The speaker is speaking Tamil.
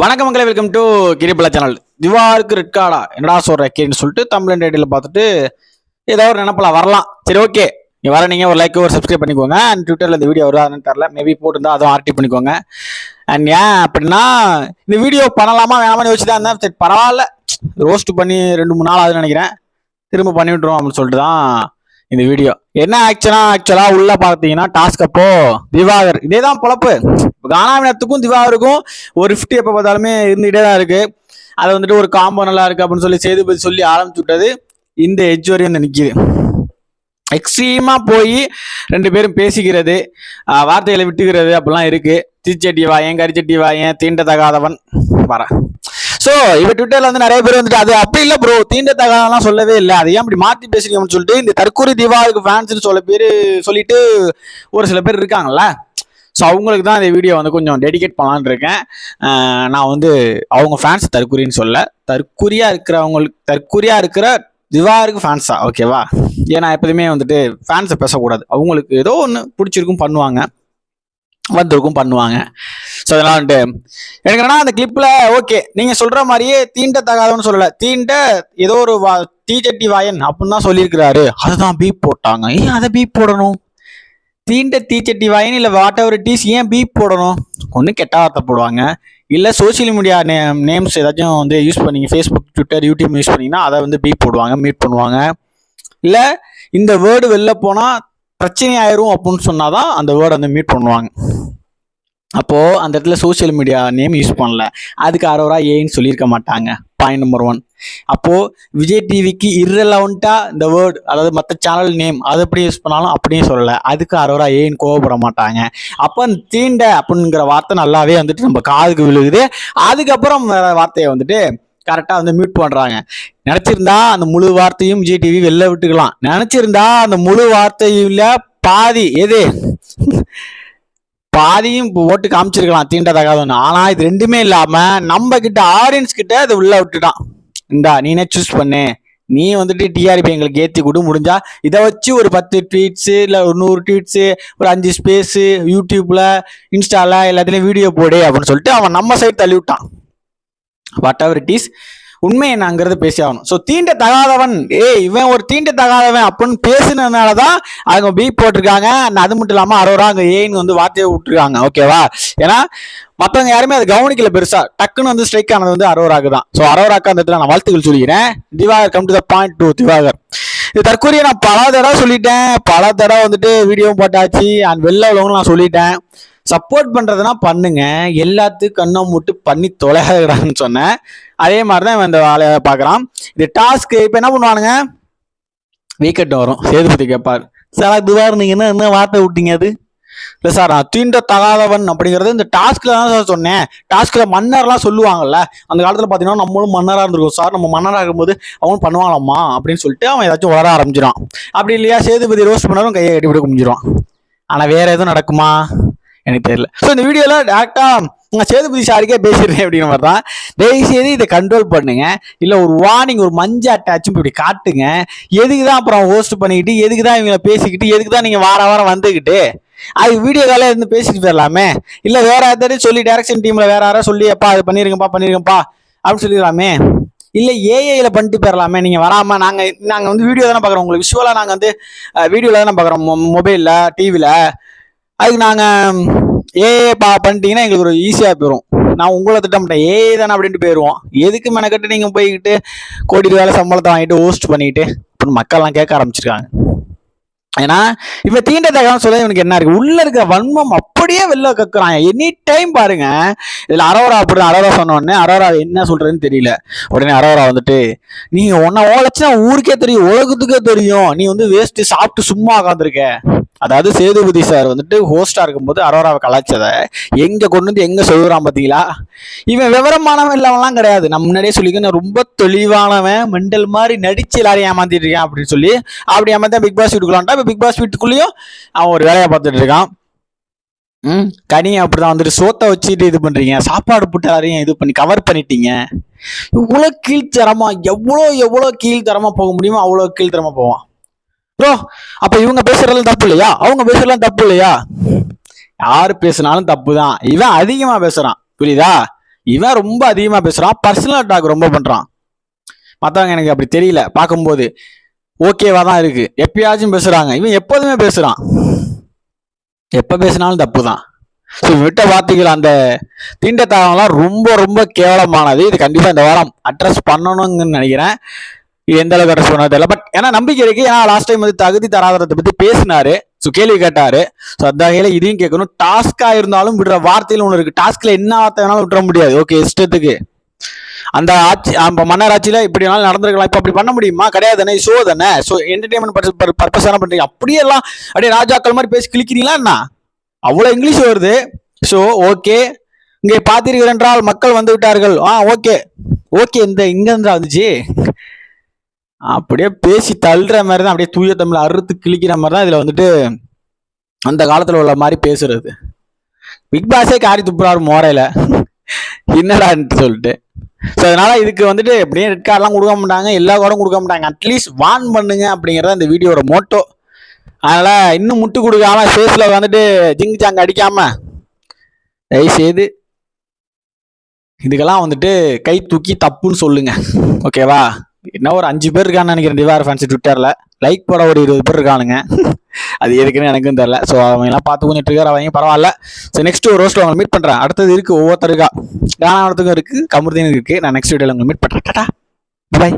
வணக்கம் மக்களை, வெல்கம் டு கிரிபலா சேனல். திவாருக்கு ரெட் கார்டா என்னடா சொல்ற கேன்னு சொல்லிட்டு தமிழ் டைட்டில் பார்த்துட்டு ஏதோ ஒரு நினைப்பலாம் வரலாம். சரி, ஓகே, நீ வர நீங்கள் ஒரு லைக் ஒரு சப்ஸ்கிரைப் பண்ணிக்கோங்க. அண்ட் ட்விட்டரில் இந்த வீடியோ வருதான்னு தெரில, மேபி போட்டுருந்தா அதுவும் ஆர்டி பண்ணிக்கோங்க. அண்ட் ஏன் அப்படின்னா இந்த வீடியோ பண்ணலாமா வேணாமான்னு யோசிச்சு தான் இருந்தேன். சரி பரவாயில்ல, ரோஸ்ட் பண்ணி 2-3 நாள் ஆகுதுன்னு நினைக்கிறேன், திரும்ப பண்ணி விட்டுருவோம் அப்படின்னு சொல்லிட்டு தான் இந்த வீடியோ. என்ன ஆக்சுவலா உள்ள பார்த்தீங்கன்னா டாஸ்க் அப்போ திவாகர் இதே தான் பொழப்பு. கானாவினத்துக்கும் திவாகருக்கும் ஒரு 50 எப்போ பார்த்தாலுமே இருந்துகிட்டே தான் இருக்கு. அதை வந்துட்டு ஒரு காம்போ நல்லா இருக்கு அப்படின்னு சொல்லி சேதுபதி சொல்லி ஆரம்பிச்சு விட்டது இந்த எட்ஜ் வரையும் வந்து நிற்கிது. எக்ஸ்ட்ரீமா போய் 2 பேரும் பேசிக்கிறது, வார்த்தைகளை விட்டுக்கிறது அப்படிலாம் இருக்கு. தீச்சட்டி வாயன், கரிச்சட்டி வாயன், தீண்டத்தகாதவன் வர. ஸோ இப்போ ட்விட்டர்ல வந்து நிறைய பேர் வந்துட்டு அது அப்படி இல்லை ப்ரோ, தீண்டத்தகாதெல்லாம் சொல்லவே இல்லை, அதை ஏன் அப்படி மாற்றி பேசுறீங்கன்னு சொல்லிட்டு இந்த தற்கொலை திவாகருக்கு ஃபேன்ஸ்னு சொல்லிட்டு ஒரு சில பேர் இருக்காங்கல்ல. ஸோ அவங்களுக்கு தான் இந்த வீடியோ வந்து கொஞ்சம் டெடிகேட் பண்ணலான்னு இருக்கேன். நான் வந்து அவங்க ஃபேன்ஸ் தற்கொலைன்னு சொல்ல, தற்கொலையா இருக்கிற திவாகருக்கு ஃபேன்ஸா, ஓகேவா? ஏன்னா எப்போதுமே வந்துட்டு ஃபேன்ஸை பேசக்கூடாது. அவங்களுக்கு ஏதோ ஒன்று பிடிச்சிருக்கும் பண்ணுவாங்க, வந்திருக்கும் பண்ணுவாங்க. ஸோ அதெல்லாம் வந்துட்டு எனக்கு என்னன்னா அந்த கிளிப்பில் ஓகே நீங்கள் சொல்கிற மாதிரியே தீண்டத்தகாதவன்னு சொல்லலை, ஏதோ ஒரு தீச்சட்டி வாயன் அப்படின்னு தான் சொல்லியிருக்கிறாரு, அதுதான் பீப் போட்டாங்க. ஏன் அதை பீப் போடணும்? தீச்சட்டி வாயன் இல்லை வாட் எவர் இட் இஸ், ஏன் பீப் போடணும்? ஒன்று கெட்ட வார்த்தை போடுவாங்க, இல்லை சோசியல் மீடியா நேம்ஸ் ஏதாச்சும் வந்து யூஸ் பண்ணிங்க, ஃபேஸ்புக், ட்விட்டர், யூடியூப் யூஸ் பண்ணிங்கன்னா அதை வந்து பீப் போடுவாங்க, மீட் பண்ணுவாங்க. இல்லை இந்த வேர்டு வெளில போனால் பிரச்சனை ஆயிரும் அப்படின்னு சொன்னாதான் அந்த வேர்டை வந்து மீட் பண்ணுவாங்க. அப்போது அந்த இடத்துல சோசியல் மீடியா நேம் யூஸ் பண்ணல, அதுக்கு அரோரா ஏன்னு சொல்லியிருக்க மாட்டாங்க. Point number 1. அப்போது விஜய் டிவிக்கு இர்ரெலவெண்ட்டாக இந்த வேர்டு, அதாவது மற்ற சேனல் நேம் அதை எப்படி யூஸ் பண்ணாலும் அப்படியே சொல்லலை, அதுக்கு அரோரா ஏன்னு கோவப்பட மாட்டாங்க. அப்போ தீண்ட அப்படிங்கிற வார்த்தை நல்லாவே வந்துட்டு நம்ம காதுக்கு விழுகுது. அதுக்கப்புறம் வேற வார்த்தையை வந்துட்டு கரெக்டாக வந்து மியூட் பண்ணுறாங்க. நினச்சிருந்தா அந்த முழு வார்த்தையும் விஜய் டிவி வெளில விட்டுக்கலாம், நினச்சிருந்தா அந்த முழு வார்த்தையில் பாதியும் ஓட்டு காமிச்சிருக்கலாம் தீண்டத்தகாதவன்னு. ஆனால் இது ரெண்டுமே இல்லாமல் நம்ம கிட்ட ஆடியன்ஸ் கிட்ட அதை உள்ள விட்டுட்டான். இந்தா நீனே சூஸ் பண்ணு, நீ வந்துட்டு டிஆர்பி எங்களுக்கு ஏற்றி கொடு, முடிஞ்சா இதை வச்சு ஒரு 10 ட்வீட்ஸு இல்லை ஒரு 100 ட்வீட்ஸு, ஒரு 5 ஸ்பேஸு, யூடியூப்ல, இன்ஸ்டால எல்லாத்துலேயும் வீடியோ போடு அப்படின்னு சொல்லிட்டு அவன் நம்ம சைடு தள்ளி விட்டான். வாட் எவர் இட் இஸ், உண்மை என்னங்கிறது பேசி ஆகணும். ஸோ தீண்டத்தகாதவன், இவன் ஒரு தீண்டத்தகாதவன் அப்படின்னு பேசினதுனால தான் அவங்க பீப் போட்டிருக்காங்க. அது மட்டும் இல்லாமல் அரோரா அங்கே ஏன்னு வந்து வார்த்தையை விட்டுருக்காங்க, ஓகேவா? ஏன்னா மற்றவங்க யாருமே அதை கவனிக்கல பெருசா, டக்குன்னு வந்து ஸ்ட்ரைக் ஆனது வந்து அரோராக்கு தான். ஸோ அரோராக்கு அந்த இடத்துல நான் வாழ்த்துக்கள் சொல்லிக்கிறேன். Diwakar come to the point. Diwakar இது தற்கொலையை நான் பல தடவை சொல்லிட்டேன், பல தடவை வந்துட்டு வீடியோவும் போட்டாச்சு, அண்ட் வெளில உள்ளவங்களும் நான் சொல்லிட்டேன். சப்போர்ட் பண்ணுறதுனா பண்ணுங்க, எல்லாத்துக்கும் கண்ணம் மூட்டு பண்ணி தொலைகிறான்னு சொன்னேன். அதே மாதிரி தான் இந்த வேலையை பார்க்குறான். இது டாஸ்க்கு இப்போ என்ன பண்ணுவானுங்க, வீக்கெட் வரும், சேதுபதி கேட்பார், சார் திவாகர் நீங்கள் என்ன வார்த்தை விட்டீங்க? அது இல்லை சார், நான் தீண்டத்தகாதவன் அப்படிங்கிறது இந்த டாஸ்கில் தான் சார் சொன்னேன். டாஸ்கில் மன்னர்லாம் சொல்லுவாங்கல்ல, அந்த காலத்தில் பார்த்தீங்கன்னா நம்மளும் மன்னராக இருந்திருக்கோம் சார், நம்ம மன்னராக இருக்கும்போது அவனும் பண்ணுவாங்களாம்மா அப்படின்னு சொல்லிட்டு அவன் ஏதாச்சும் வளர ஆரம்பிச்சிடும். அப்படி இல்லையா சேதுபதி ரோஸ்ட் பண்ணாலும் கையை கட்டி விட கும்பிச்சிடும். ஆனால் வேற எதுவும் நடக்குமா எனக்கு தெரியல. ஸோ இந்த வீடியோவில் டேரக்டா நான் சேதுபதி சாருக்கே பேசிடுறேன் அப்படிங்கிற மாதிரி தான். தயவுசெய்து இதை கண்ட்ரோல் பண்ணுங்க, இல்லை ஒரு வார்னிங், ஒரு மஞ்ச அட்டாச்சும் இப்படி காட்டுங்க. எதுக்கு தான் அப்புறம் ஹோஸ்ட் பண்ணிக்கிட்டு, எதுக்கு தான் இவங்களை பேசிக்கிட்டு, எதுக்கு தான் நீங்கள் வாரம் வந்துக்கிட்டு அது வீடியோ காலையில் இருந்து பேசிட்டு போயிடலாமே. இல்லை வேற யாராவது சொல்லி டைரக்ஷன் டீமில் வேற யாராவது சொல்லி எப்பா அது பண்ணிருங்கப்பா அப்படின்னு சொல்லிடலாமே. இல்லை ஏஐல பண்ணிட்டு போயிடலாமே. நீங்கள் வராமல் நாங்கள் வந்து வீடியோ தானே பார்க்குறோம், உங்களுக்கு விஷுவலாக நாங்கள் வந்து வீடியோவில் தானே பார்க்குறோம், மொபைலில், டிவியில். அதுக்கு நாங்கள் பண்ணிட்டீங்கன்னா எங்களுக்கு ஒரு ஈஸியாக போயிடும். நான் உங்களை திட்டமிட்டேன் ஏஐ தானே அப்படின்ட்டு போயிடுவோம். எதுக்கு மெனக்கட்டு நீங்கள் போய்கிட்டு கோடி ரூபாய் சம்பளத்தை வாங்கிட்டு ஹோஸ்ட் பண்ணிக்கிட்டு அப்படின்னு மக்கள்லாம் கேட்க ஆரம்பிச்சிருக்காங்க. ஏன்னா இப்ப தீண்டத்தகாதவன் சொல்ல இவனுக்கு என்ன இருக்கு, உள்ள இருக்க வன்மம் அப்படியே வெளில கக்குறான் எனி டைம். பாருங்க, இதுல அரோரா அப்படிதான். அரோரா சொன்ன உடனே அரோரா என்ன சொல்றதுன்னு தெரியல. உடனே அரோரா வந்துட்டு நீங்க ஒன்ன ஓலச்சுன்னா ஊருக்கே தெரியும், உலகத்துக்கே தெரியும், நீ வந்து வேஸ்ட் சாப்பிட்டு சும்மா உட்காந்துருக்க. அதாவது சேதுபதி சார் வந்துட்டு ஹோஸ்டா இருக்கும்போது அரோராவை கலாய்ச்சதை எங்க கொண்டு வந்து எங்க சொல்லுறான் பாத்தீங்களா? இவன் விவரமானவன் இல்லாமலாம் கிடையாது, நம்ம முன்னாடியே சொல்லிக்க ரொம்ப தெளிவானவன், மெண்டல் மாதிரி நடிச்சு எல்லாரையும் ஏமாத்திட்டு இருக்கான் அப்படின்னு சொல்லி அப்படி ஏமாத்தான் பிக் பாஸ் வீட்டுக்குள்ளான்ட்டா. இப்போ பிக் பாஸ் வீட்டுக்குள்ளேயும் அவன் ஒரு வேலையை பார்த்துட்டு இருக்கான். கனியை அப்படிதான் வந்துட்டு சோத்தை வச்சுட்டு இது பண்றீங்க, சாப்பாடு போட்டு எல்லாரையும் இது பண்ணி கவர் பண்ணிட்டீங்க. இவ்வளோ கீழ்த்தரமா, எவ்வளோ கீழ்த்தரமா போக முடியுமோ அவ்வளோ கீழ்த்தரமா போவான் ப்ரோ. அப்ப இவங்க பேசுறதுலாம் தப்பு இல்லையா, அவங்க பேசுறதுலாம் தப்பு இல்லையா? யாரு பேசினாலும் தப்பு தான். இவன் அதிகமா பேசுறான், புரியுதா? இவன் ரொம்ப அதிகமா பேசுறான், பர்சனல் அட்டாக் ரொம்ப பண்றான். மத்தவங்க எனக்கு அப்படி தெரியல, பார்க்கும்போது ஓகேவா தான் இருக்கு. எப்பயாச்சும் பேசுறாங்க, இவன் எப்போதுமே பேசுறான், எப்ப பேசினாலும் தப்பு தான். ஸோ விட்ட வார்த்தைகள் அந்த தீண்டத்தனம்லாம் ரொம்ப ரொம்ப கேவலமானது. இது கண்டிப்பா இந்த வாரம் அட்ரஸ் பண்ணணும்னு நினைக்கிறேன். இது எந்த அளவுக்கு அட்ரஸ் பண்ண தெரியல, பட் ஏன்னா நம்பிக்கை இருக்கு. ஏன்னா லாஸ்ட் டைம் வந்து தகுதி தராதரத்தை பத்தி பேசினாரு, ஸோ கேள்வி கேட்டாரு. ஸோ அந்த வகையில இதையும் கேட்கணும். டாஸ்கா இருந்தாலும் விடுற வார்த்தையில் ஒன்று இருக்கு. டாஸ்க்ல என்ன வார்த்தை வேணாலும் விட்டுற முடியாது. ஓகே, இஷ்டத்துக்கு அந்த ஆட்சி மன்னர் ஆட்சியில இப்படி வேணாலும் நடந்திருக்கலாம். இப்ப அப்படி பண்ண முடியுமா? கிடையாது தானே, ஷோ தானே. ஸோ என்டர்டைன்மெண்ட் பர்பஸ் தானே பண்றீங்க. அப்படியே எல்லாம் அப்படியே ராஜாக்கள் மாதிரி பேசி கிளிக்கிறீங்களா என்ன? அவ்வளவு இங்கிலீஷ் வருது. ஸோ ஓகே, இங்கே பார்த்தீர்கள் என்றால் மக்கள் வந்து விட்டார்கள். ஓகே ஓகே, இங்க இருந்தா வந்துச்சு. அப்படியே பேசி தள்ளுற மாதிரி தான், அப்படியே தூய தமிழ் அறுத்து கிழிக்கிற மாதிரி தான் இதுல வந்துட்டு அந்த காலத்துல உள்ள மாதிரி பேசுறது. பிக் பாஸே காரி துப்புறாரு மோரையில, என்னடான்னு சொல்லிட்டு. ஸோ அதனால இதுக்கு வந்துட்டு எப்படியும் ரெட் கார்டெலாம் கொடுக்க மாட்டாங்க, எல்லா கார்டும் கொடுக்க மாட்டாங்க. அட்லீஸ்ட் வான் பண்ணுங்க அப்படிங்கிறத இந்த வீடியோட மோட்டோ. அதனால இன்னும் முட்டு கொடுக்காம ஃபேஸ்ல வந்துட்டு ஜிங் ஜாங் அடிக்காம தயவுசெய்து இதுக்கெல்லாம் வந்துட்டு கை தூக்கி தப்புன்னு சொல்லுங்க, ஓகேவா? என்ன ஒரு 5 பேர் இருக்கான்னு நினைக்கிறேன் திவார் ஃபேன்ஸ் ட்விட்டர்ல. லைக் போட ஒரு 20 பேர் இருக்கானுங்க. அது எதுக்குன்னு எனக்கும் தெரியல. ஸோ அவங்க எல்லாம் பார்த்து கொஞ்சம் ட்ரிகர் அவங்க பரவாயில்ல. ஸோ நெக்ஸ்ட் ஒரு ரோஸ்ட்ல அவங்க மீட் பண்றேன். அடுத்தது இருக்கு, ஒவ்வொருத்தருக்கா கானாவரத்துக்கும் இருக்கு, கமருதீனுக்கும் இருக்கு. நான் நெக்ஸ்ட் வீடியோல உங்களை மீட் பண்றேன். டாடா, பை.